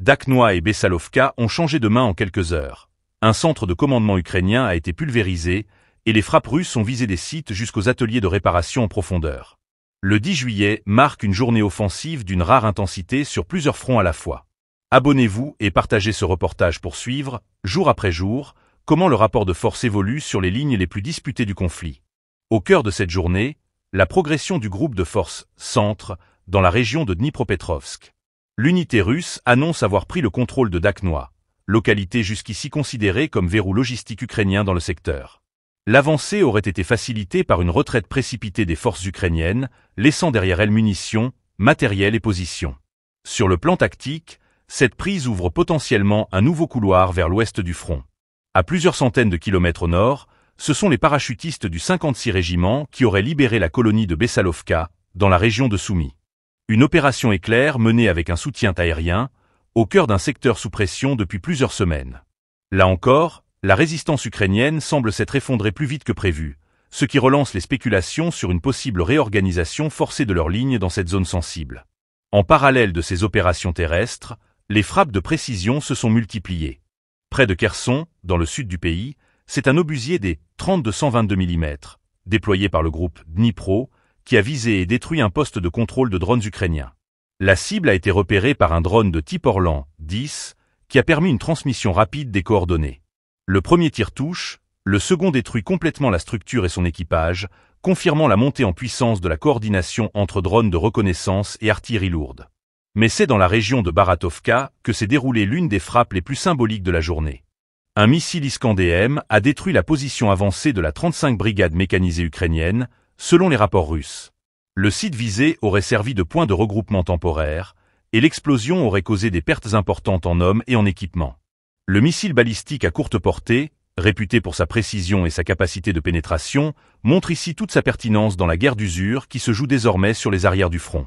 Dakhnoa et Bessalovka ont changé de main en quelques heures. Un centre de commandement ukrainien a été pulvérisé et les frappes russes ont visé des sites jusqu'aux ateliers de réparation en profondeur. Le 10 juillet marque une journée offensive d'une rare intensité sur plusieurs fronts à la fois. Abonnez-vous et partagez ce reportage pour suivre, jour après jour, comment le rapport de force évolue sur les lignes les plus disputées du conflit. Au cœur de cette journée, la progression du groupe de forces Centre dans la région de Dnipropetrovsk. L'unité russe annonce avoir pris le contrôle de Dakhnoa, localité jusqu'ici considérée comme verrou logistique ukrainien dans le secteur. L'avancée aurait été facilitée par une retraite précipitée des forces ukrainiennes, laissant derrière elles munitions, matériel et positions. Sur le plan tactique, cette prise ouvre potentiellement un nouveau couloir vers l'ouest du front. À plusieurs centaines de kilomètres au nord, ce sont les parachutistes du 56 régiment qui auraient libéré la colonie de Bessalovka, dans la région de Soumy. Une opération éclair menée avec un soutien aérien, au cœur d'un secteur sous pression depuis plusieurs semaines. Là encore, la résistance ukrainienne semble s'être effondrée plus vite que prévu, ce qui relance les spéculations sur une possible réorganisation forcée de leurs lignes dans cette zone sensible. En parallèle de ces opérations terrestres, les frappes de précision se sont multipliées. Près de Kherson, dans le sud du pays, c'est un obusier des 30-122 mm, déployé par le groupe Dnipro, qui a visé et détruit un poste de contrôle de drones ukrainiens. La cible a été repérée par un drone de type Orlan 10, qui a permis une transmission rapide des coordonnées. Le premier tir touche, le second détruit complètement la structure et son équipage, confirmant la montée en puissance de la coordination entre drones de reconnaissance et artillerie lourde. Mais c'est dans la région de Baratovka que s'est déroulée l'une des frappes les plus symboliques de la journée. Un missile Iskander-M a détruit la position avancée de la 35 brigade mécanisée ukrainienne, selon les rapports russes. Le site visé aurait servi de point de regroupement temporaire, et l'explosion aurait causé des pertes importantes en hommes et en équipement. Le missile balistique à courte portée, réputé pour sa précision et sa capacité de pénétration, montre ici toute sa pertinence dans la guerre d'usure qui se joue désormais sur les arrières du front.